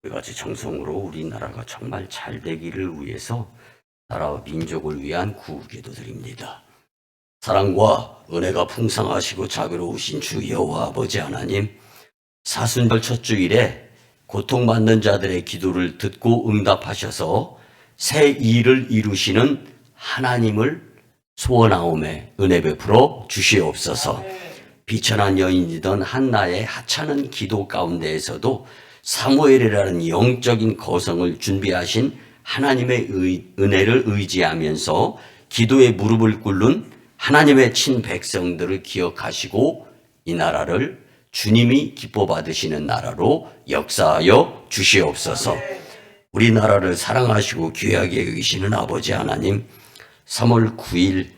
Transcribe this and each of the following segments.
우리같이 정성으로 우리나라가 정말 잘 되기를 위해서 나라와 민족을 위한 구기도 드립니다. 사랑과 은혜가 풍성하시고 자비로우신 주 여호와 아버지 하나님, 사순절 첫 주일에 고통받는 자들의 기도를 듣고 응답하셔서 새 일을 이루시는 하나님을 소원하오매 은혜 베풀어 주시옵소서. 비천한 여인이던 한나의 하찮은 기도 가운데에서도 사무엘이라는 영적인 거성을 준비하신 하나님의 은혜를 의지하면서 기도에 무릎을 꿇는 하나님의 친백성들을 기억하시고 이 나라를 주님이 기뻐 받으시는 나라로 역사하여 주시옵소서. 우리나라를 사랑하시고 귀하게 여기시는 아버지 하나님, 3월 9일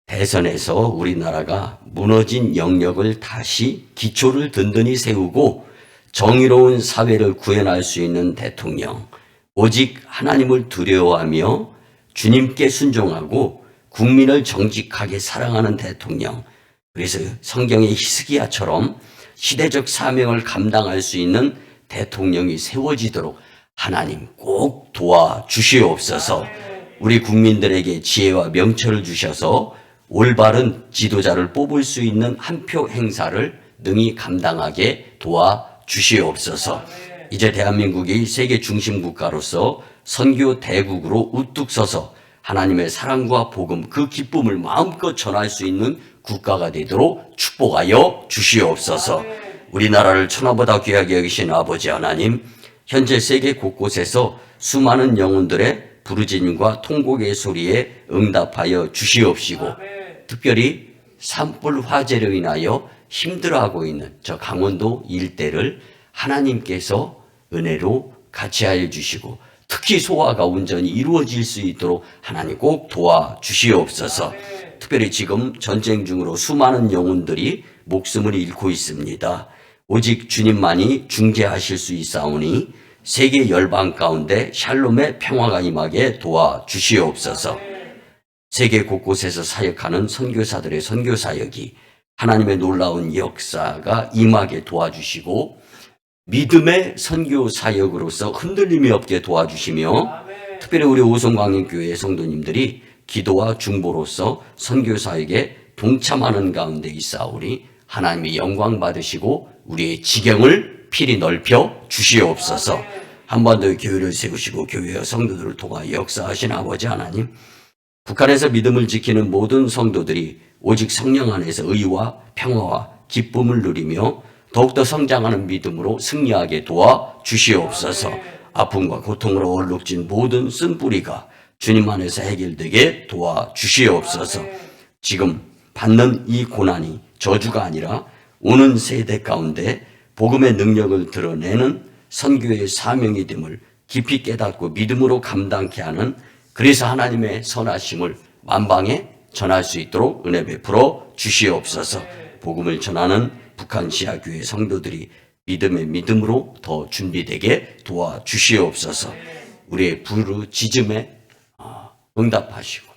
대선에서 우리나라가 무너진 영역을 다시 기초를 든든히 세우고 정의로운 사회를 구현할 수 있는 대통령, 오직 하나님을 두려워하며 주님께 순종하고 국민을 정직하게 사랑하는 대통령, 그래서 성경의 히스기야처럼 시대적 사명을 감당할 수 있는 대통령이 세워지도록 하나님 꼭 도와주시옵소서. 우리 국민들에게 지혜와 명철을 주셔서 올바른 지도자를 뽑을 수 있는 한 표 행사를 능히 감당하게 도와주시옵소서. 이제 대한민국이 세계 중심 국가로서 선교 대국으로 우뚝 서서 하나님의 사랑과 복음, 그 기쁨을 마음껏 전할 수 있는 국가가 되도록 축복하여 주시옵소서. 우리나라를 천하보다 귀하게 여기신 아버지 하나님, 현재 세계 곳곳에서 수많은 영혼들의 부르짖음과 통곡의 소리에 응답하여 주시옵시고, 특별히 산불 화재로 인하여 힘들어하고 있는 저 강원도 일대를 하나님께서 은혜로 같이 하여 주시고, 특히 소화가 온전히 이루어질 수 있도록 하나님 꼭 도와주시옵소서. 특별히 지금 전쟁 중으로 수많은 영혼들이 목숨을 잃고 있습니다. 오직 주님만이 중재하실 수 있사오니 세계 열방 가운데 샬롬의 평화가 임하게 도와주시옵소서. 세계 곳곳에서 사역하는 선교사들의 선교사역이 하나님의 놀라운 역사가 임하게 도와주시고 믿음의 선교사역으로서 흔들림이 없게 도와주시며, 특별히 우리 오송광역교회 성도님들이 기도와 중보로서 선교사에게 동참하는 가운데 있사오니 하나님의 영광 받으시고 우리의 지경을 필히 넓혀 주시옵소서. 한 번 더 교회를 세우시고 교회와 성도들을 통하여 역사하신 아버지 하나님, 북한에서 믿음을 지키는 모든 성도들이 오직 성령 안에서 의와 평화와 기쁨을 누리며 더욱더 성장하는 믿음으로 승리하게 도와주시옵소서. 아픔과 고통으로 얼룩진 모든 쓴뿌리가 주님 안에서 해결되게 도와주시옵소서. 지금 받는 이 고난이 저주가 아니라 오는 세대 가운데 복음의 능력을 드러내는 선교의 사명이 됨을 깊이 깨닫고 믿음으로 감당케 하는, 그래서 하나님의 선하심을 만방에 전할 수 있도록 은혜 베풀어 주시옵소서. 복음을 전하는 북한 시아교회 성도들이 믿음의 믿음으로 더 준비되게 도와주시옵소서. 우리의 부르짖음에 응답하시고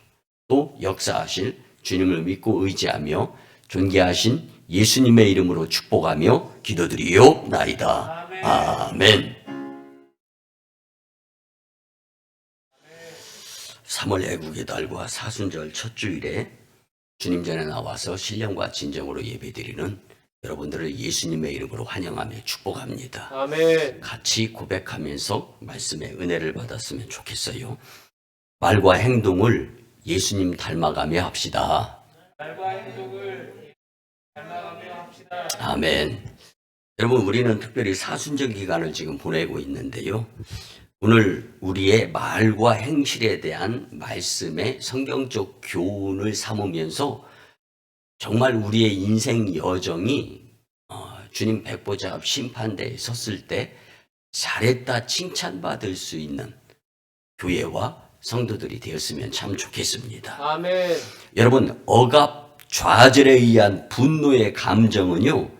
또 역사하실 주님을 믿고 의지하며 존귀하신 예수님의 이름으로 축복하며 기도드리옵나이다. 아멘. 3월 애국의 달과 사순절 첫 주일에 주님 전에 나와서 신령과 진정으로 예배드리는 여러분들을 예수님의 이름으로 환영하며 축복합니다. 아멘. 같이 고백하면서 말씀의 은혜를 받았으면 좋겠어요. 말과 행동을 예수님 닮아가며 합시다. 말과 행동을 닮아가며 합시다. 아멘. 여러분, 우리는 특별히 사순절 기간을 지금 보내고 있는데요. 오늘 우리의 말과 행실에 대한 말씀의 성경적 교훈을 삼으면서 정말 우리의 인생 여정이 주님 백보자 앞 심판대에 섰을 때 잘했다 칭찬받을 수 있는 교회와 성도들이 되었으면 참 좋겠습니다. 아멘. 여러분, 억압, 좌절에 의한 분노의 감정은요,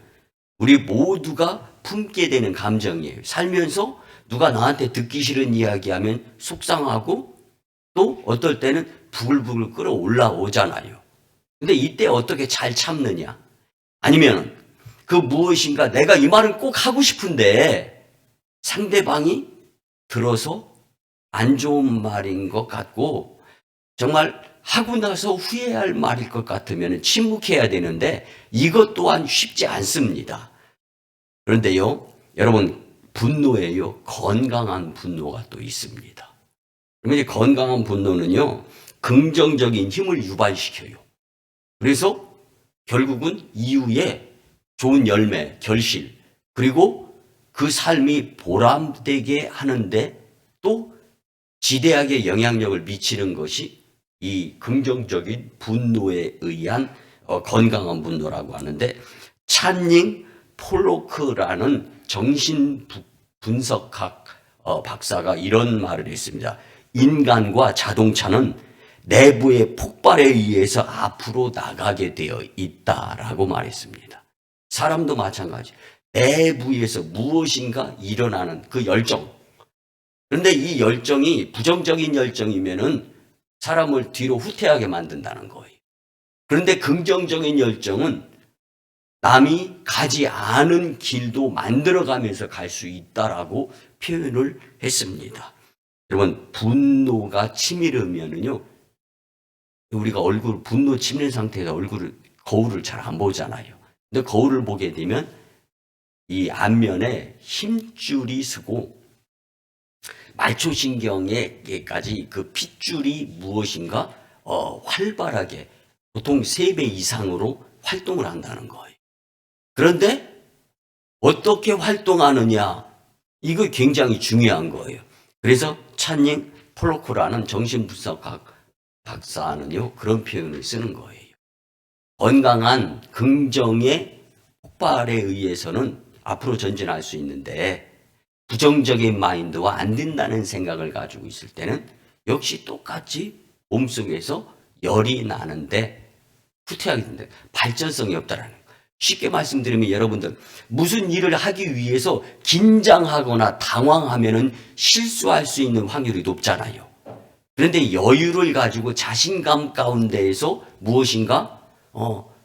우리 모두가 품게 되는 감정이에요. 살면서 누가 나한테 듣기 싫은 이야기하면 속상하고 또 어떨 때는 부글부글 끓어올라오잖아요. 근데 이때 어떻게 잘 참느냐? 아니면 그 무엇인가 내가 이 말을 꼭 하고 싶은데 상대방이 들어서 안 좋은 말인 것 같고 정말 하고 나서 후회할 말일 것 같으면 침묵해야 되는데 이것 또한 쉽지 않습니다. 그런데요, 여러분, 분노에요, 건강한 분노가 또 있습니다. 그러면 이제 건강한 분노는요, 긍정적인 힘을 유발시켜요. 그래서 결국은 이후에 좋은 열매, 결실, 그리고 그 삶이 보람되게 하는데 또 지대하게 영향력을 미치는 것이 이 긍정적인 분노에 의한 건강한 분노라고 하는데, 찬닝 폴로크라는 정신분석학 박사가 이런 말을 했습니다. 인간과 자동차는 내부의 폭발에 의해서 앞으로 나가게 되어 있다라고 말했습니다. 사람도 마찬가지. 내부에서 무엇인가 일어나는 그 열정. 그런데 이 열정이 부정적인 열정이면은 사람을 뒤로 후퇴하게 만든다는 거예요. 그런데 긍정적인 열정은 남이 가지 않은 길도 만들어가면서 갈 수 있다라고 표현을 했습니다. 여러분, 분노가 치밀으면은요, 우리가 분노 치밀은 상태에서 거울을 잘 안 보잖아요. 근데 거울을 보게 되면 이 안면에 힘줄이 서고 말초신경에까지 그 핏줄이 무엇인가 활발하게 보통 3배 이상으로 활동을 한다는 거예요. 그런데 어떻게 활동하느냐, 이거 굉장히 중요한 거예요. 그래서 찬닝 폴로크라는 정신분석학 박사는요, 그런 표현을 쓰는 거예요. 건강한 긍정의 폭발에 의해서는 앞으로 전진할 수 있는데 부정적인 마인드와 안 된다는 생각을 가지고 있을 때는 역시 똑같이 몸속에서 열이 나는데 후퇴하게 되는데 발전성이 없다라는 거예요. 쉽게 말씀드리면 여러분들 무슨 일을 하기 위해서 긴장하거나 당황하면은 실수할 수 있는 확률이 높잖아요. 그런데 여유를 가지고 자신감 가운데에서 무엇인가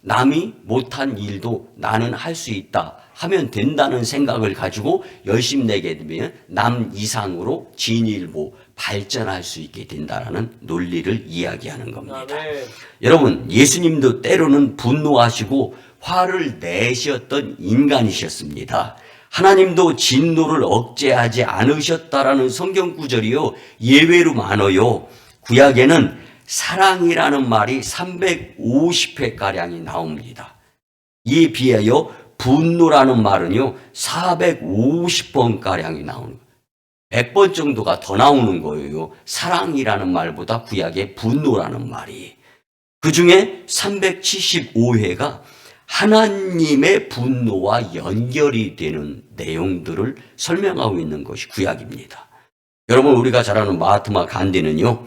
남이 못한 일도 나는 할 수 있다 하면 된다는 생각을 가지고 열심히 내게 되면 남 이상으로 진일보 발전할 수 있게 된다는 논리를 이야기하는 겁니다. 네. 여러분, 예수님도 때로는 분노하시고 화를 내셨던 인간이셨습니다. 하나님도 진노를 억제하지 않으셨다라는 성경 구절이요, 예외로 많아요. 구약에는 사랑이라는 말이 350회가량이 나옵니다. 이에 비하여 분노라는 말은요 450번가량이 나오는 거예요. 100번 정도가 더 나오는 거예요. 사랑이라는 말보다 구약의 분노라는 말이. 그 중에 375회가 하나님의 분노와 연결이 되는 내용들을 설명하고 있는 것이 구약입니다. 여러분, 우리가 잘 아는 마하트마 간디는요,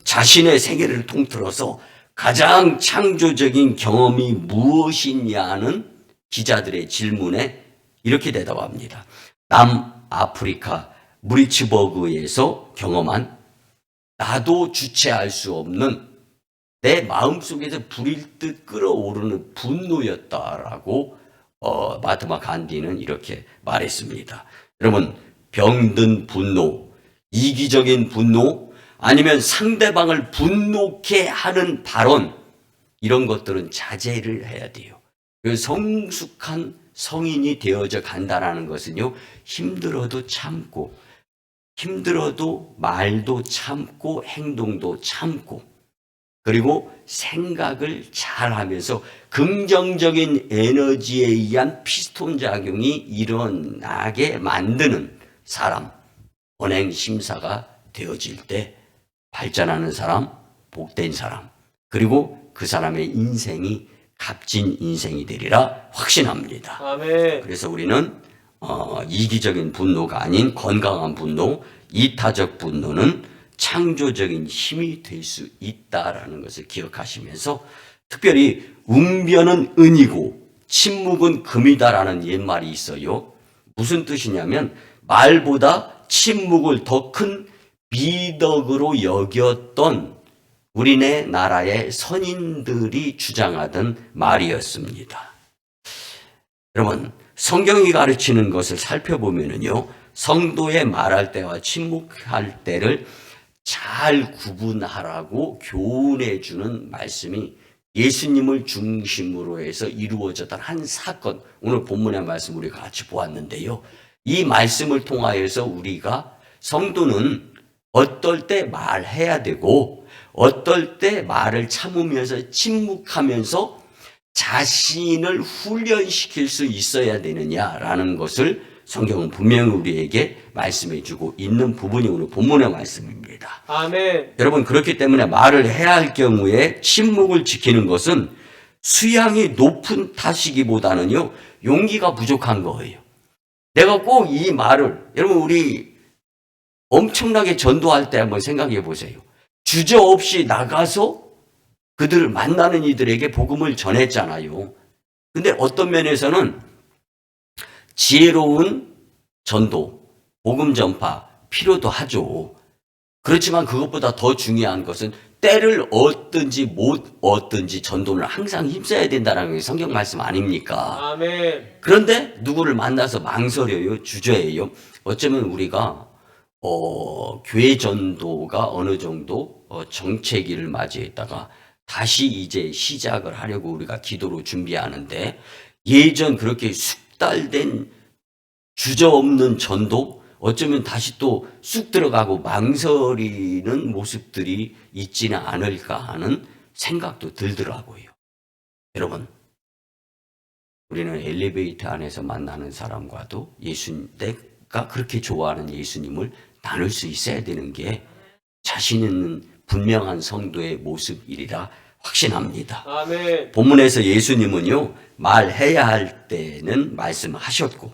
자신의 세계를 통틀어서 가장 창조적인 경험이 무엇이냐는 기자들의 질문에 이렇게 대답합니다. 남아프리카 무리츠버그에서 경험한 나도 주체할 수 없는 내 마음속에서 불일 듯 끓어오르는 분노였다라고 마하트마 간디는 이렇게 말했습니다. 여러분, 병든 분노, 이기적인 분노, 아니면 상대방을 분노케 하는 발언, 이런 것들은 자제를 해야 돼요. 성숙한 성인이 되어져 간다는 것은요, 힘들어도 참고, 힘들어도 말도 참고, 행동도 참고, 그리고 생각을 잘 하면서 긍정적인 에너지에 의한 피스톤 작용이 일어나게 만드는 사람, 언행심사가 되어질 때 발전하는 사람, 복된 사람, 그리고 그 사람의 인생이 값진 인생이 되리라 확신합니다. 아멘. 그래서 우리는 이기적인 분노가 아닌 건강한 분노, 이타적 분노는 창조적인 힘이 될 수 있다라는 것을 기억하시면서, 특별히 웅변은 은이고 침묵은 금이다라는 옛말이 있어요. 무슨 뜻이냐면 말보다 침묵을 더 큰 미덕으로 여겼던 우리네 나라의 선인들이 주장하던 말이었습니다. 여러분, 성경이 가르치는 것을 살펴보면요, 성도의 말할 때와 침묵할 때를 잘 구분하라고 교훈해 주는 말씀이 예수님을 중심으로 해서 이루어졌던 한 사건, 오늘 본문의 말씀 우리가 같이 보았는데요. 이 말씀을 통하여서 우리가 성도는 어떨 때 말해야 되고 어떨 때 말을 참으면서 침묵하면서 자신을 훈련시킬 수 있어야 되느냐라는 것을 성경은 분명히 우리에게 말씀해 주고 있는 부분이 오늘 본문의 말씀입니다. 아멘. 여러분, 그렇기 때문에 말을 해야 할 경우에 침묵을 지키는 것은 수양이 높은 탓이기보다는요, 용기가 부족한 거예요. 내가 꼭 이 말을, 여러분, 우리 엄청나게 전도할 때 한번 생각해 보세요. 주저없이 나가서 그들을 만나는 이들에게 복음을 전했잖아요. 근데 어떤 면에서는 지혜로운 전도, 복음 전파 필요도 하죠. 그렇지만 그것보다 더 중요한 것은 때를 얻든지 못 얻든지 전도를 항상 힘써야 된다는 게 성경 말씀 아닙니까? 아멘. 그런데 누구를 만나서 망설여요, 주저해요. 어쩌면 우리가 교회 전도가 어느 정도 정체기를 맞이했다가 다시 이제 시작을 하려고 우리가 기도로 준비하는데, 예전 그렇게 숙달된 주저없는 전도 어쩌면 다시 또 쑥 들어가고 망설이는 모습들이 있지는 않을까 하는 생각도 들더라고요. 여러분, 우리는 엘리베이터 안에서 만나는 사람과도 내가 그렇게 좋아하는 예수님을 나눌 수 있어야 되는 게 자신 있는 분명한 성도의 모습이라 확신합니다. 아멘. 본문에서 예수님은요, 말해야 할 때는 말씀하셨고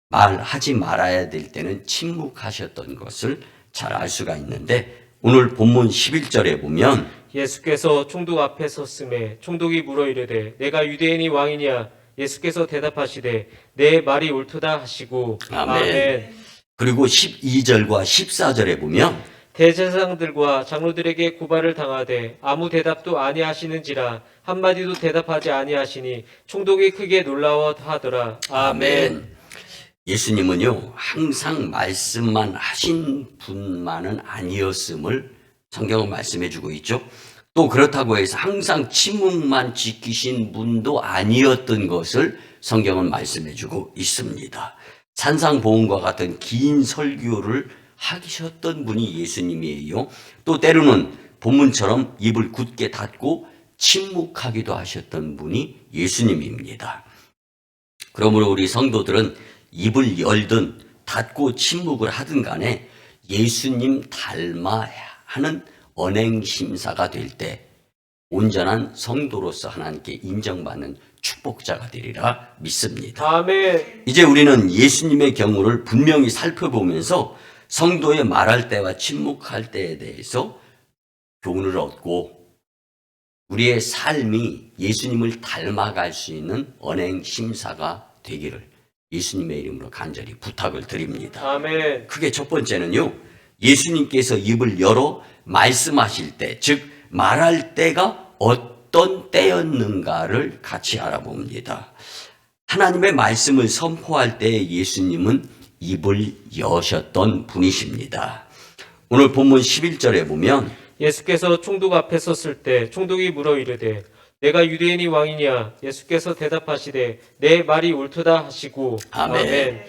말하지 말아야 될 때는 침묵하셨던 것을 잘 알 수가 있는데, 오늘 본문 11절에 보면 예수께서 총독 앞에 섰음에 총독이 물어 이르되 내가 유대인이 왕이냐? 예수께서 대답하시되 내 말이 옳도다 하시고. 아멘. 그리고 12절과 14절에 보면 대제사장들과 장로들에게 고발을 당하되 아무 대답도 아니하시는지라 한마디도 대답하지 아니하시니 총독이 크게 놀라워 하더라. 아멘. 예수님은요, 항상 말씀만 하신 분만은 아니었음을 성경은 말씀해 주고 있죠. 또 그렇다고 해서 항상 침묵만 지키신 분도 아니었던 것을 성경은 말씀해 주고 있습니다. 산상보훈과 같은 긴 설교를 하셨던 분이 예수님이에요. 또 때로는 본문처럼 입을 굳게 닫고 침묵하기도 하셨던 분이 예수님입니다. 그러므로 우리 성도들은 입을 열든 닫고 침묵을 하든 간에 예수님 닮아야 하는 언행심사가 될 때 온전한 성도로서 하나님께 인정받는 축복자가 되리라 믿습니다. 아멘. 이제 우리는 예수님의 경우를 분명히 살펴보면서 성도의 말할 때와 침묵할 때에 대해서 교훈을 얻고 우리의 삶이 예수님을 닮아갈 수 있는 언행심사가 되기를 예수님의 이름으로 간절히 부탁을 드립니다. 아멘. 크게 첫 번째는요, 예수님께서 입을 열어 말씀하실 때, 즉 말할 때가 어떤 때였는가를 같이 알아봅니다. 하나님의 말씀을 선포할 때 예수님은 입을 여셨던 분이십니다. 오늘 본문 11절에 보면 예수께서 총독 앞에 섰을 때 총독이 물어 이르되 내가 유대인이 왕이냐? 예수께서 대답하시되 내 말이 옳도다 하시고. 아멘.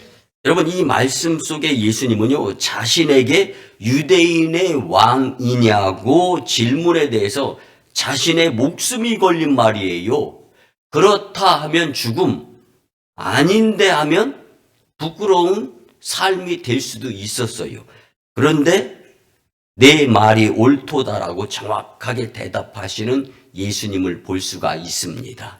여러분, 이 말씀 속에 예수님은요, 자신에게 유대인의 왕이냐고 질문에 대해서 자신의 목숨이 걸린 말이에요. 그렇다 하면 죽음, 아닌데 하면 부끄러운 삶이 될 수도 있었어요. 그런데 내 말이 옳도다라고 정확하게 대답하시는 예수님을 볼 수가 있습니다.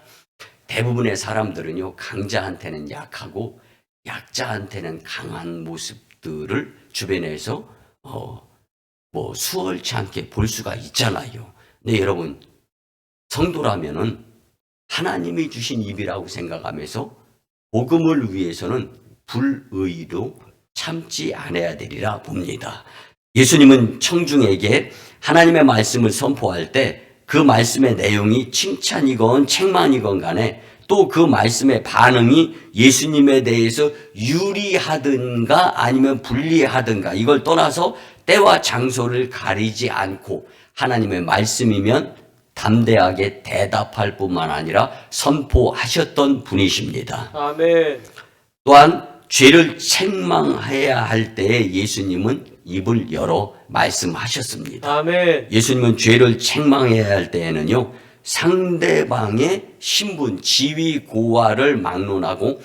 대부분의 사람들은요, 강자한테는 약하고 약자한테는 강한 모습들을 주변에서 수월치 않게 볼 수가 있잖아요. 근데 여러분, 성도라면은 하나님이 주신 입이라고 생각하면서 복음을 위해서는 불의로 참지 않아야 되리라 봅니다. 예수님은 청중에게 하나님의 말씀을 선포할 때 그 말씀의 내용이 칭찬이건 책망이건 간에 또 그 말씀의 반응이 예수님에 대해서 유리하든가 아니면 불리하든가 이걸 떠나서 때와 장소를 가리지 않고 하나님의 말씀이면 담대하게 대답할 뿐만 아니라 선포하셨던 분이십니다. 아멘. 또한 죄를 책망해야 할 때에 예수님은 입을 열어 말씀하셨습니다. 아멘. 예수님은 죄를 책망해야 할 때에는요, 상대방의 신분, 지위, 고하를 막론하고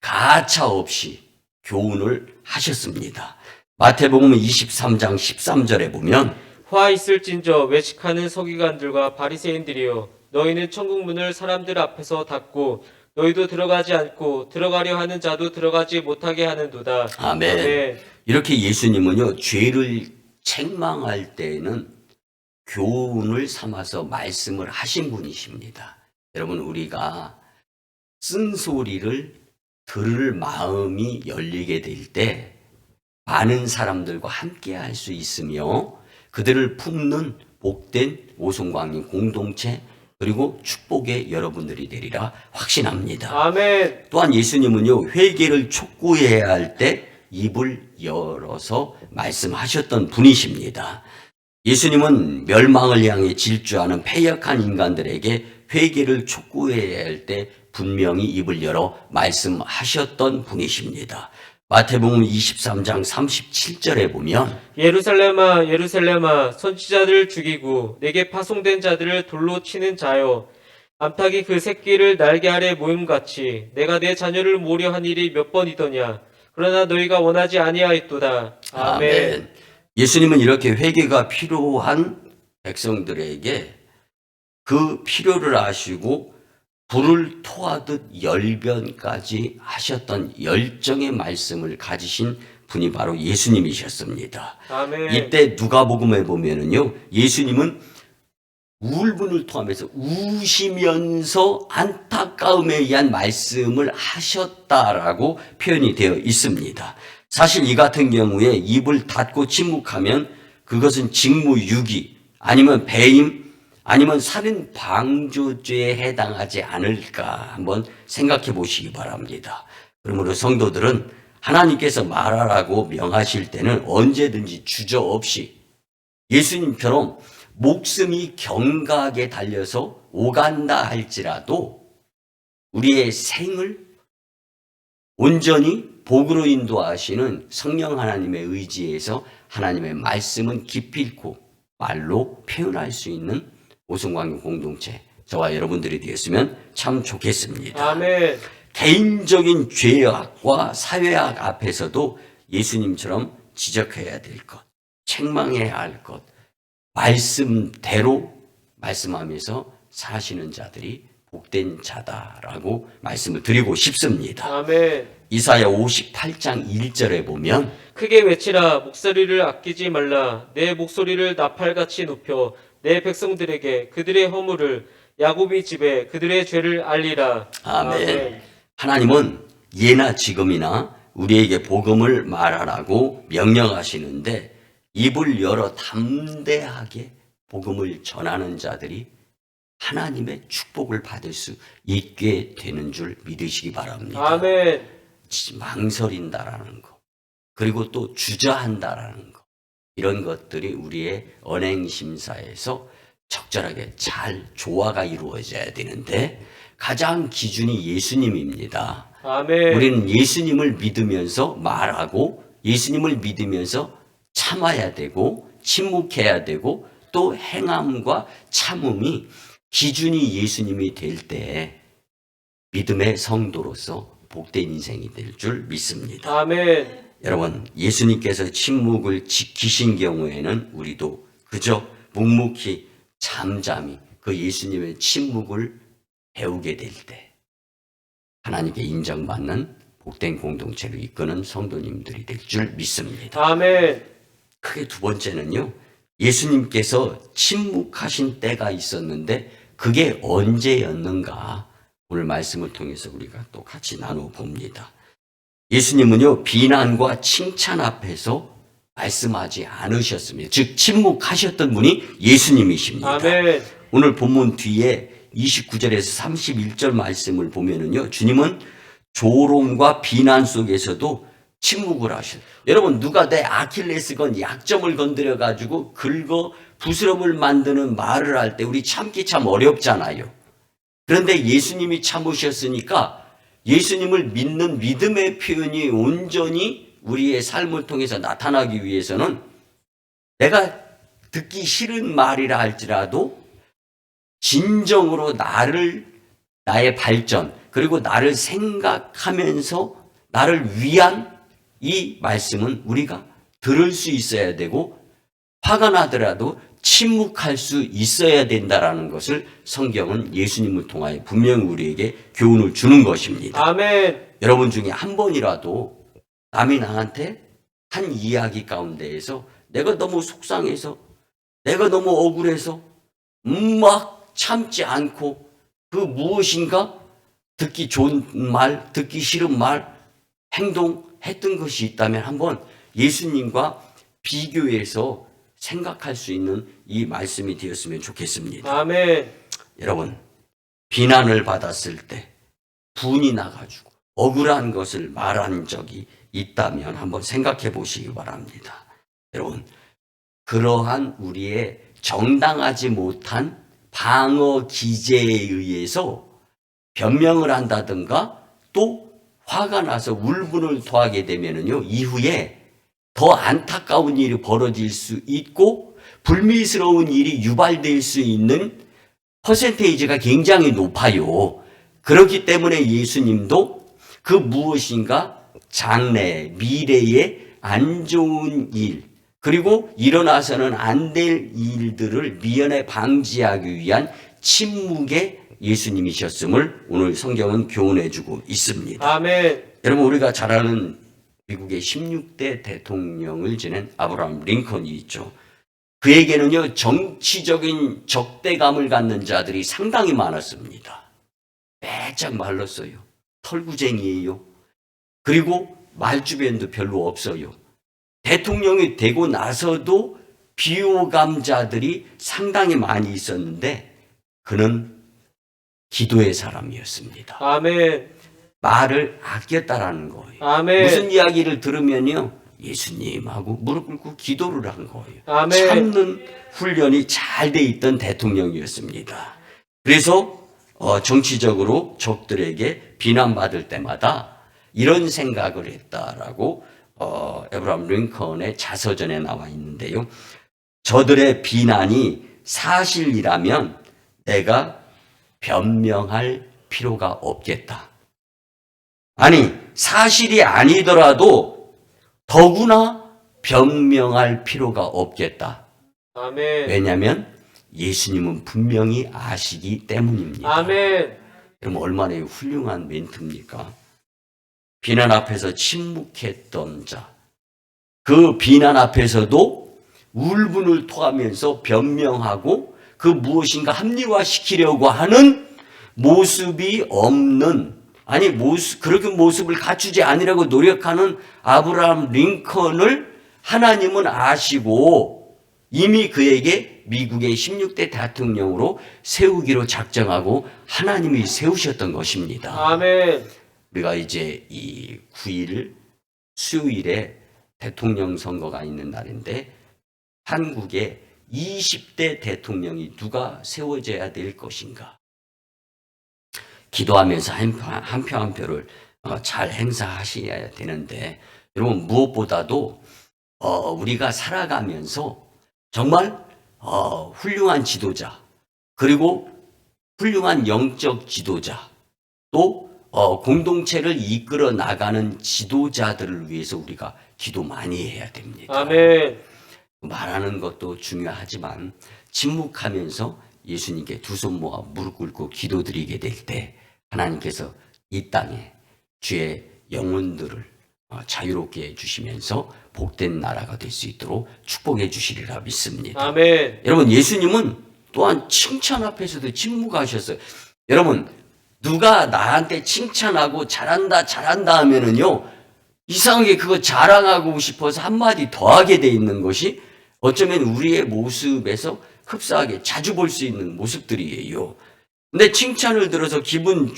가차 없이 교훈을 하셨습니다. 마태복음 23장 13절에 보면 화 있을진저 외식하는 서기관들과 바리새인들이여 너희는 천국 문을 사람들 앞에서 닫고 너희도 들어가지 않고 들어가려 하는 자도 들어가지 못하게 하는도다. 아멘. 아멘. 이렇게 예수님은요, 죄를 책망할 때에는 교훈을 삼아서 말씀을 하신 분이십니다. 여러분, 우리가 쓴소리를 들을 마음이 열리게 될 때 많은 사람들과 함께 할 수 있으며 그들을 품는 복된 오송광림 공동체 그리고 축복의 여러분들이 되리라 확신합니다. 아멘. 또한 예수님은요, 회개를 촉구해야 할 때 입을 열어서 말씀하셨던 분이십니다. 예수님은 멸망을 향해 질주하는 패역한 인간들에게 회개를 촉구해야 할 때 분명히 입을 열어 말씀하셨던 분이십니다. 마태복음 23장 37절에 보면 예루살렘아 예루살렘아 선지자들을 죽이고 내게 파송된 자들을 돌로 치는 자여 암탉이 그 새끼를 날개 아래 모임같이 내가 내 자녀를 모려 한 일이 몇 번이더냐 그러나 너희가 원하지 아니하였도다. 아멘. 예수님은 이렇게 회개가 필요한 백성들에게 그 필요를 아시고 불을 토하듯 열변까지 하셨던 열정의 말씀을 가지신 분이 바로 예수님이셨습니다. 아멘. 이때 누가복음에 보면은요, 예수님은 울분을 토하면서 우시면서 안타까움에 의한 말씀을 하셨다라고 표현이 되어 있습니다. 사실 이 같은 경우에 입을 닫고 침묵하면 그것은 직무유기 아니면 배임 아니면 살인 방조죄에 해당하지 않을까 한번 생각해 보시기 바랍니다. 그러므로 성도들은 하나님께서 말하라고 명하실 때는 언제든지 주저없이 예수님처럼 목숨이 경각에 달려서 오간다 할지라도 우리의 생을 온전히 복으로 인도하시는 성령 하나님의 의지에서 하나님의 말씀은 기필코 말로 표현할 수 있는 오송광림 공동체 저와 여러분들이 되었으면 참 좋겠습니다. 아멘. 개인적인 죄악과 사회악 앞에서도 예수님처럼 지적해야 될 것, 책망해야 할 것, 말씀대로 말씀하면서 사시는 자들이 복된 자다라고 말씀을 드리고 싶습니다. 아멘. 이사야 58장 1절에 보면 크게 외치라 목소리를 아끼지 말라 내 목소리를 나팔같이 높여 내 백성들에게 그들의 허물을 야곱의 집에 그들의 죄를 알리라. 아멘. 하나님은 예나 지금이나 우리에게 복음을 말하라고 명령하시는데 입을 열어 담대하게 복음을 전하는 자들이 하나님의 축복을 받을 수 있게 되는 줄 믿으시기 바랍니다. 아멘. 망설인다라는 거, 그리고 또 주저한다라는 거, 이런 것들이 우리의 언행심사에서 적절하게 잘 조화가 이루어져야 되는데 가장 기준이 예수님입니다. 아멘. 우리는 예수님을 믿으면서 말하고 예수님을 믿으면서 참아야 되고 침묵해야 되고 또 행함과 참음이 기준이 예수님이 될 때 믿음의 성도로서 복된 인생이 될 줄 믿습니다. 아멘. 여러분, 예수님께서 침묵을 지키신 경우에는 우리도 그저 묵묵히 잠잠히 그 예수님의 침묵을 배우게 될 때 하나님께 인정받는 복된 공동체로 이끄는 성도님들이 될 줄 믿습니다. 아멘. 크게 두 번째는요, 예수님께서 침묵하신 때가 있었는데 그게 언제였는가 오늘 말씀을 통해서 우리가 또 같이 나누어 봅니다. 예수님은요, 비난과 칭찬 앞에서 말씀하지 않으셨습니다. 즉 침묵하셨던 분이 예수님이십니다. 아멘. 오늘 본문 뒤에 29절에서 31절 말씀을 보면은요, 주님은 조롱과 비난 속에서도 침묵을 하셔요. 여러분, 누가 내 아킬레스건 약점을 건드려 가지고 긁어 부스럼을 만드는 말을 할 때 우리 참기 참 어렵잖아요. 그런데 예수님이 참으셨으니까 예수님을 믿는 믿음의 표현이 온전히 우리의 삶을 통해서 나타나기 위해서는 내가 듣기 싫은 말이라 할지라도 진정으로 나의 발전, 그리고 나를 생각하면서 나를 위한 이 말씀은 우리가 들을 수 있어야 되고, 화가 나더라도 침묵할 수 있어야 된다라는 것을 성경은 예수님을 통하여 분명히 우리에게 교훈을 주는 것입니다. 아멘. 여러분 중에 한 번이라도 남이 나한테 한 이야기 가운데에서 내가 너무 속상해서, 내가 너무 억울해서 막 참지 않고 그 무엇인가 듣기 좋은 말, 듣기 싫은 말, 행동했던 것이 있다면 한번 예수님과 비교해서 생각할 수 있는 이 말씀이 되었으면 좋겠습니다. 아멘. 여러분, 비난을 받았을 때 분이 나가지고 억울한 것을 말한 적이 있다면 한번 생각해 보시기 바랍니다. 여러분, 그러한 우리의 정당하지 못한 방어 기제에 의해서 변명을 한다든가 또 화가 나서 울분을 토하게 되면은요, 이후에 더 안타까운 일이 벌어질 수 있고 불미스러운 일이 유발될 수 있는 퍼센테이지가 굉장히 높아요. 그렇기 때문에 예수님도 그 무엇인가 장래, 미래에 안 좋은 일, 그리고 일어나서는 안 될 일들을 미연에 방지하기 위한 침묵의 예수님이셨음을 오늘 성경은 교훈해주고 있습니다. 아멘. 여러분, 우리가 잘 아는 미국의 16대 대통령을 지낸 아브라함 링컨이 있죠. 그에게는요, 정치적인 적대감을 갖는 자들이 상당히 많았습니다. 빼짝 말랐어요. 털구쟁이에요. 그리고 말주변도 별로 없어요. 대통령이 되고 나서도 비호감자들이 상당히 많이 있었는데 그는 기도의 사람이었습니다. 아멘. 말을 아꼈다라는 거예요. 아멘. 무슨 이야기를 들으면요, 예수님하고 무릎 꿇고 기도를 한 거예요. 아멘. 참는 훈련이 잘 돼 있던 대통령이었습니다. 그래서 정치적으로 적들에게 비난받을 때마다 이런 생각을 했다라고 에브라함 링컨의 자서전에 나와 있는데요. 저들의 비난이 사실이라면 내가 변명할 필요가 없겠다. 아니, 사실이 아니더라도 더구나 변명할 필요가 없겠다. 아멘. 왜냐하면 예수님은 분명히 아시기 때문입니다. 아멘. 그럼 얼마나 훌륭한 멘트입니까? 비난 앞에서 침묵했던 자, 그 비난 앞에서도 울분을 토하면서 변명하고 그 무엇인가 합리화시키려고 하는 모습이 없는, 아니 그렇게 모습을 갖추지 않으려고 노력하는 아브라함 링컨을 하나님은 아시고 이미 그에게 미국의 16대 대통령으로 세우기로 작정하고 하나님이 세우셨던 것입니다. 아멘. 우리가 이제 이 9일 수요일에 대통령 선거가 있는 날인데 한국의 20대 대통령이 누가 세워져야 될 것인가? 기도하면서 한 표 한 표를 잘 행사하셔야 되는데, 여러분, 무엇보다도 우리가 살아가면서 정말 훌륭한 지도자, 그리고 훌륭한 영적 지도자, 또 공동체를 이끌어 나가는 지도자들을 위해서 우리가 기도 많이 해야 됩니다. 아멘. 말하는 것도 중요하지만 침묵하면서 예수님께 두 손 모아 무릎 꿇고 기도드리게 될 때 하나님께서 이 땅에 주의 영혼들을 자유롭게 해주시면서 복된 나라가 될 수 있도록 축복해 주시리라 믿습니다. 아멘. 여러분, 예수님은 또한 칭찬 앞에서도 침묵하셨어요. 여러분, 누가 나한테 칭찬하고 잘한다 하면은요, 이상하게 그거 자랑하고 싶어서 한마디 더 하게 돼 있는 것이 어쩌면 우리의 모습에서 흡사하게 자주 볼 수 있는 모습들이에요. 근데 칭찬을 들어서 기분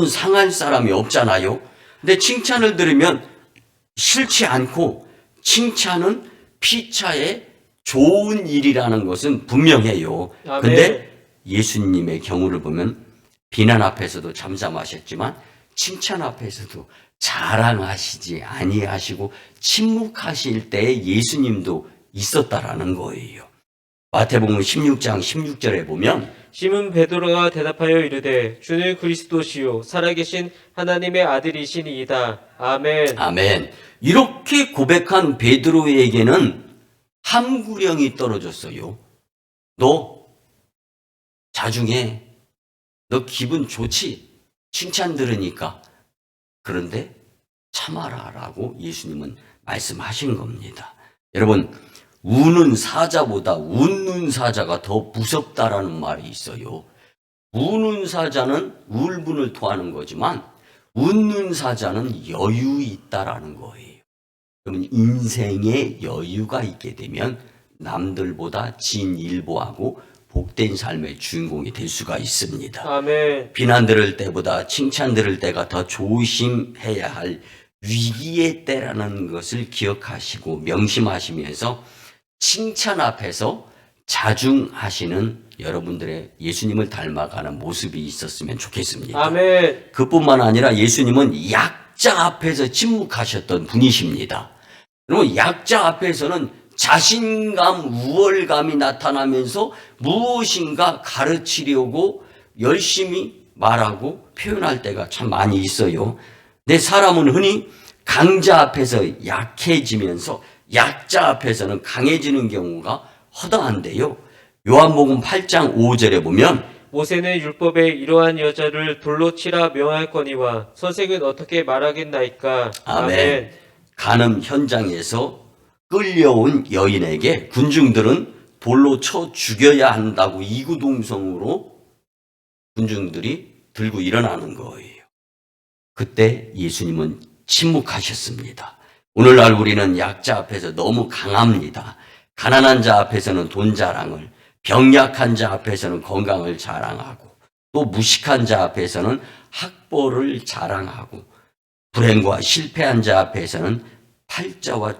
상할 사람이 없잖아요. 근데 칭찬을 들으면 싫지 않고 칭찬은 피차에 좋은 일이라는 것은 분명해요. 아멘. 근데 예수님의 경우를 보면 비난 앞에서도 잠잠하셨지만 칭찬 앞에서도 자랑하시지 아니하시고 침묵하실 때 예수님도 있었다라는 거예요. 마태복음 16장 16절에 보면 시몬 베드로가 대답하여 이르되 주는 그리스도시요 살아계신 하나님의 아들이시니이다. 아멘. 아멘. 이렇게 고백한 베드로에게는 함구령이 떨어졌어요. 너 자중해. 너 기분 좋지? 칭찬 들으니까. 그런데 참아라라고 예수님은 말씀하신 겁니다. 여러분, 우는 사자보다 웃는 사자가 더 무섭다라는 말이 있어요. 우는 사자는 울분을 토하는 거지만 웃는 사자는 여유 있다라는 거예요. 그러면 인생에 여유가 있게 되면 남들보다 진일보하고 복된 삶의 주인공이 될 수가 있습니다. 아멘. 비난 들을 때보다 칭찬 들을 때가 더 조심해야 할 위기의 때라는 것을 기억하시고 명심하시면서 칭찬 앞에서 자중하시는 여러분들의 예수님을 닮아가는 모습이 있었으면 좋겠습니다. 아멘. 그뿐만 아니라 예수님은 약자 앞에서 침묵하셨던 분이십니다. 그러면 약자 앞에서는 자신감, 우월감이 나타나면서 무엇인가 가르치려고 열심히 말하고 표현할 때가 참 많이 있어요. 근데 사람은 흔히 강자 앞에서 약해지면서 약자 앞에서는 강해지는 경우가 허다한데요. 요한복음 8장 5절에 보면 모세는 율법에 이러한 여자를 돌로 치라 명하였거니와 선생은 어떻게 말하겠나이까. 아멘. 간음 현장에서 끌려온 여인에게 군중들은 돌로 쳐 죽여야 한다고 이구동성으로 군중들이 들고 일어나는 거예요. 그때 예수님은 침묵하셨습니다. 오늘날 우리는 약자 앞에서 너무 강합니다. 가난한 자 앞에서는 돈 자랑을, 병약한 자 앞에서는 건강을 자랑하고, 또 무식한 자 앞에서는 학벌을 자랑하고, 불행과 실패한 자 앞에서는 팔자와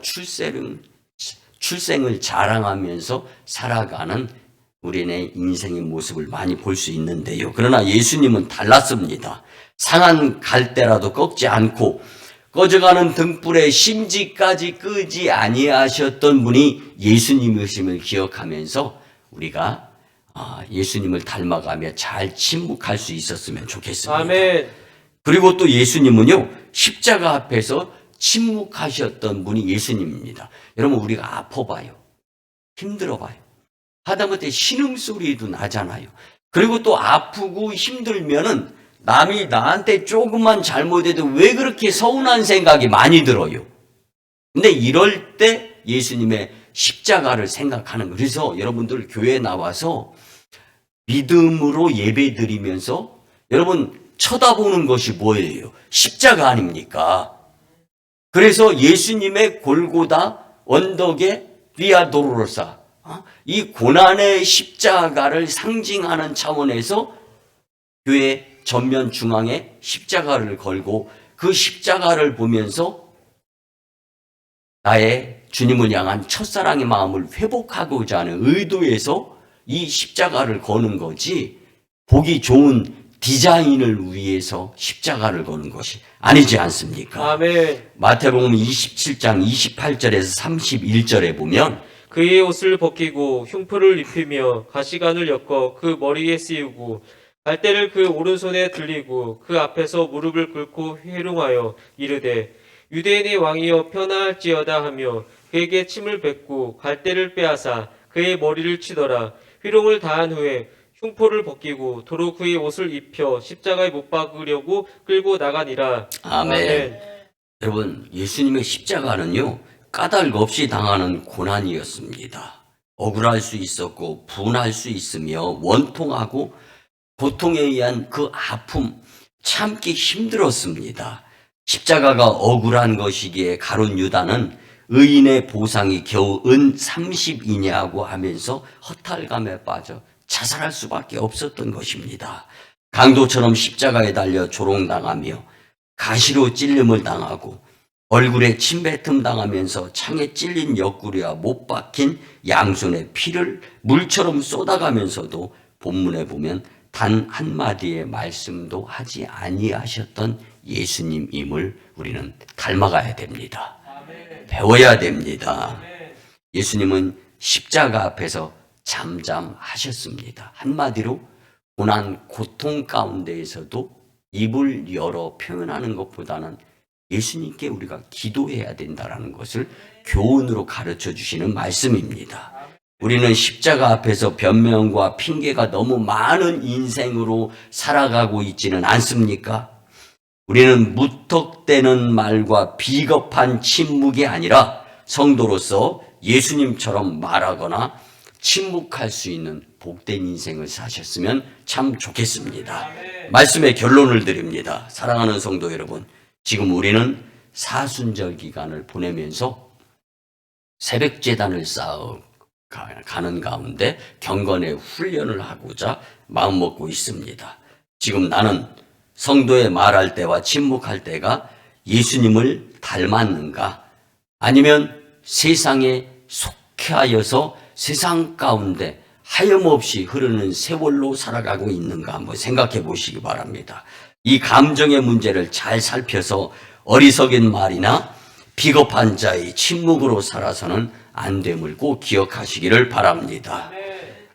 출생을 자랑하면서 살아가는 우리네 인생의 모습을 많이 볼 수 있는데요. 그러나 예수님은 달랐습니다. 상한 갈대라도 꺾지 않고 꺼져가는 등불에 심지까지 끄지 아니하셨던 분이 예수님이심을 기억하면서 우리가 예수님을 닮아가며 잘 침묵할 수 있었으면 좋겠습니다. 아멘. 그리고 또 예수님은요, 십자가 앞에서 침묵하셨던 분이 예수님입니다. 여러분, 우리가 아파봐요. 힘들어봐요. 하다못해 신음소리도 나잖아요. 그리고 또 아프고 힘들면은 남이 나한테 조금만 잘못해도 왜 그렇게 서운한 생각이 많이 들어요. 근데 이럴 때 예수님의 십자가를 생각하는 거예요. 그래서 여러분들 교회에 나와서 믿음으로 예배 드리면서 여러분 쳐다보는 것이 뭐예요? 십자가 아닙니까? 그래서 예수님의 골고다 언덕의 비아 도로로사, 이 고난의 십자가를 상징하는 차원에서 교회 전면 중앙에 십자가를 걸고 그 십자가를 보면서 나의 주님을 향한 첫사랑의 마음을 회복하고자 하는 의도에서 이 십자가를 거는 거지, 보기 좋은 디자인을 위해서 십자가를 거는 것이 아니지 않습니까? 아멘. 마태복음 27장 28절에서 31절에 보면 그의 옷을 벗기고 흉포를 입히며 가시관을 엮어 그 머리에 씌우고 갈대를 그 오른손에 들리고 그 앞에서 무릎을 꿇고 회룡하여 이르되 유대인의 왕이여 편하할지어다 하며 그에게 침을 뱉고 갈대를 빼앗아 그의 머리를 치더라. 회룡을 다한 후에 흉포를 벗기고 도로 그의 옷을 입혀 십자가에 못 박으려고 끌고 나가니라. 아멘. 여러분, 예수님의 십자가는요, 까닭 없이 당하는 고난이었습니다. 억울할 수 있었고 분할 수 있으며 원통하고 고통에 의한 그 아픔, 참기 힘들었습니다. 십자가가 억울한 것이기에 가룟 유다는 의인의 보상이 겨우 은 30이냐고 하면서 허탈감에 빠져 자살할 수밖에 없었던 것입니다. 강도처럼 십자가에 달려 조롱당하며 가시로 찔림을 당하고 얼굴에 침뱉음 당하면서 창에 찔린 옆구리와 못 박힌 양손에 피를 물처럼 쏟아가면서도 본문에 보면 단 한마디의 말씀도 하지 아니하셨던 예수님임을 우리는 닮아가야 됩니다. 배워야 됩니다. 예수님은 십자가 앞에서 잠잠하셨습니다. 한마디로 고난, 고통 가운데에서도 입을 열어 표현하는 것보다는 예수님께 우리가 기도해야 된다는 것을 교훈으로 가르쳐 주시는 말씀입니다. 우리는 십자가 앞에서 변명과 핑계가 너무 많은 인생으로 살아가고 있지는 않습니까? 우리는 무턱대는 말과 비겁한 침묵이 아니라 성도로서 예수님처럼 말하거나 침묵할 수 있는 복된 인생을 사셨으면 참 좋겠습니다. 말씀의 결론을 드립니다. 사랑하는 성도 여러분, 지금 우리는 사순절 기간을 보내면서 새벽제단을 쌓아 가는 가운데 경건의 훈련을 하고자 마음먹고 있습니다. 지금 나는 성도의 말할 때와 침묵할 때가 예수님을 닮았는가? 아니면 세상에 속해하여서 세상 가운데 하염없이 흐르는 세월로 살아가고 있는가 한번 생각해 보시기 바랍니다. 이 감정의 문제를 잘 살펴서 어리석은 말이나 비겁한 자의 침묵으로 살아서는 안 됨을 꼭 기억하시기를 바랍니다.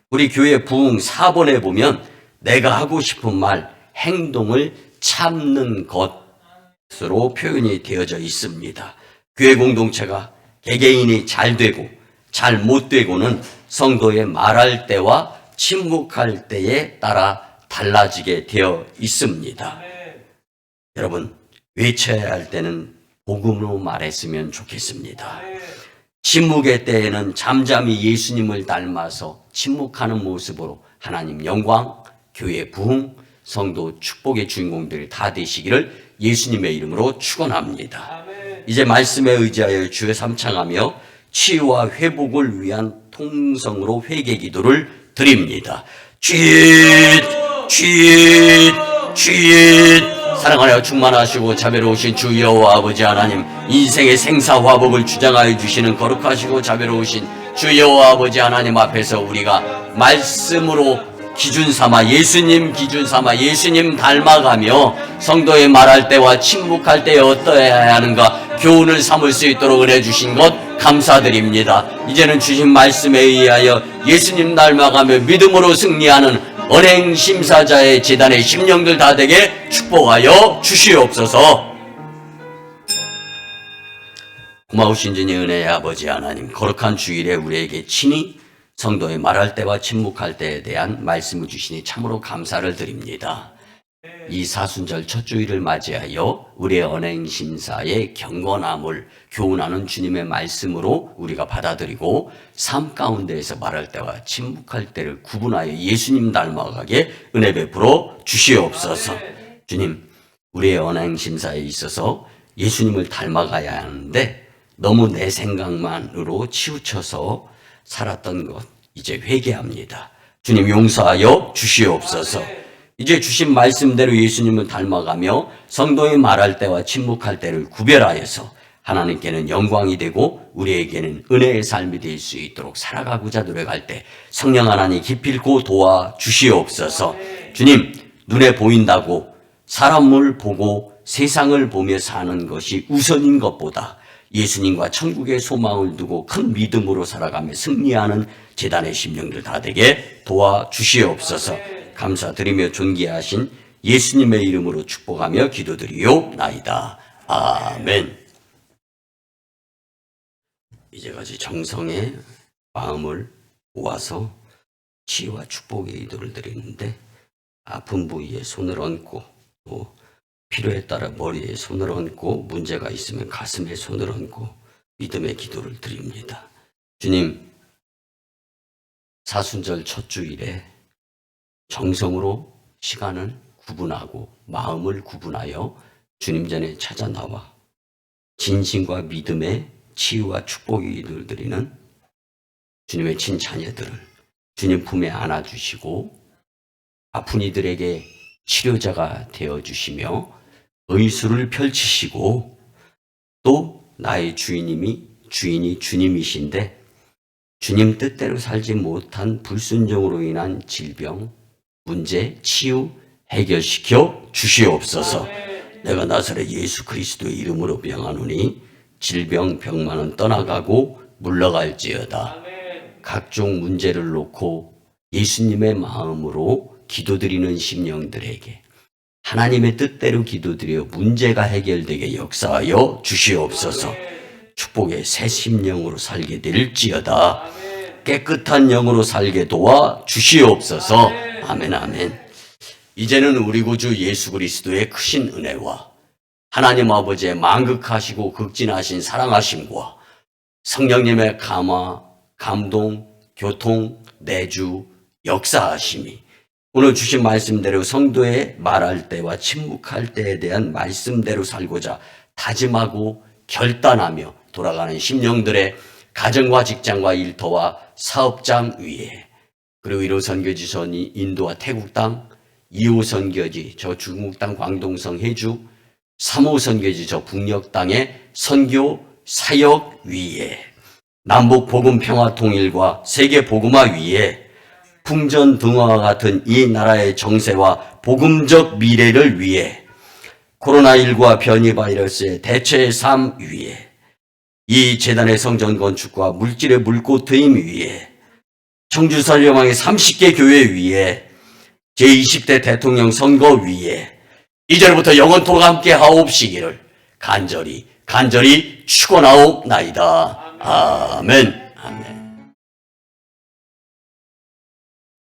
우리 교회 부흥 4번에 보면 내가 하고 싶은 말, 행동을 참는 것으로 표현이 되어져 있습니다. 교회 공동체가 개개인이 잘 되고 잘 못 되고는 성도의 말할 때와 침묵할 때에 따라 달라지게 되어 있습니다. 여러분, 외쳐야 할 때는 복음으로 말했으면 좋겠습니다. 침묵의 때에는 잠잠히 예수님을 닮아서 침묵하는 모습으로 하나님 영광, 교회 부흥, 성도 축복의 주인공들 다 되시기를 예수님의 이름으로 축원합니다. 이제 말씀에 의지하여 주의 삼창하며 치유와 회복을 위한 통성으로 회개 기도를 드립니다. 주님, 사랑하여 충만하시고 자비로우신 주 여호와 아버지 하나님, 인생의 생사화복을 주장하여 주시는 거룩하시고 자비로우신 주 여호와 아버지 하나님 앞에서 우리가 말씀으로 기준 삼아 예수님 기준 삼아 예수님 닮아가며 성도의 말할 때와 침묵할 때에 어떠해야 하는가 교훈을 삼을 수 있도록 은혜 주신 것 감사드립니다. 이제는 주신 말씀에 의하여 예수님 닮아가며 믿음으로 승리하는 언행 심사자의 제단의 심령들 다 되게 축복하여 주시옵소서. 고마우신 주님 은혜의 아버지 하나님, 거룩한 주일에 우리에게 친히 성도의 말할 때와 침묵할 때에 대한 말씀을 주시니 참으로 감사를 드립니다. 이 사순절 첫 주일을 맞이하여 우리의 언행심사의 경건함을 교훈하는 주님의 말씀으로 우리가 받아들이고 삶 가운데에서 말할 때와 침묵할 때를 구분하여 예수님 닮아가게 은혜 베풀어 주시옵소서. 주님, 우리의 언행심사에 있어서 예수님을 닮아가야 하는데 너무 내 생각만으로 치우쳐서 살았던 것 이제 회개합니다. 주님 용서하여 주시옵소서. 이제 주신 말씀대로 예수님을 닮아가며 성도의 말할 때와 침묵할 때를 구별하여서 하나님께는 영광이 되고 우리에게는 은혜의 삶이 될 수 있도록 살아가고자 노력할 때 성령 하나님 기필코 도와 주시옵소서. 주님, 눈에 보인다고 사람을 보고 세상을 보며 사는 것이 우선인 것보다 예수님과 천국의 소망을 두고 큰 믿음으로 살아가며 승리하는 제단의 심령들 다 되게 도와주시옵소서. 감사드리며 존귀하신 예수님의 이름으로 축복하며 기도드리옵나이다. 아멘. 이제까지 정성의 마음을 모아서 치유와 축복의 기도를 드리는데 아픈 부위에 손을 얹고 또 필요에 따라 머리에 손을 얹고 문제가 있으면 가슴에 손을 얹고 믿음의 기도를 드립니다. 주님, 사순절 첫 주일에 정성으로 시간을 구분하고 마음을 구분하여 주님 전에 찾아 나와 진심과 믿음의 치유와 축복의 기도를 드리는 주님의 친자녀들을 주님 품에 안아주시고 아픈 이들에게 치료자가 되어주시며 의술을 펼치시고 또 나의 주인이 주님이신데 주님 뜻대로 살지 못한 불순종으로 인한 질병, 문제, 치유 해결시켜 주시옵소서. 내가 나사렛 예수 그리스도의 이름으로 명하노니 질병 병만은 떠나가고 물러갈지어다. 각종 문제를 놓고 예수님의 마음으로 기도드리는 심령들에게 하나님의 뜻대로 기도드려 문제가 해결되게 역사하여 주시옵소서. 축복의 새 심령으로 살게 될지어다. 깨끗한 영으로 살게 도와 주시옵소서. 아멘 아멘. 이제는 우리 구주 예수 그리스도의 크신 은혜와 하나님 아버지의 만극하시고 극진하신 사랑하심과 성령님의 감화, 감동, 교통, 내주, 역사하심이 오늘 주신 말씀대로 성도의 말할 때와 침묵할 때에 대한 말씀대로 살고자 다짐하고 결단하며 돌아가는 심령들의 가정과 직장과 일터와 사업장 위에, 그리고 1호 선교지 전 인도와 태국 땅, 2호 선교지 저 중국 땅 광동성 해주, 3호 선교지 저 북녘 땅의 선교 사역 위에, 남북 복음 평화 통일과 세계 복음화 위에, 풍전등화와 같은 이 나라의 정세와 복음적 미래를 위해, 코로나19와 변이 바이러스의 대처의 삶 위에, 이 재단의 성전 건축과 물질의 물꽃 트임 위에, 청주설령왕의 30개 교회 위에, 제20대 대통령 선거 위에 이제부터 영원토록 함께 하옵시기를 간절히 축원하옵나이다. 아멘. 아멘.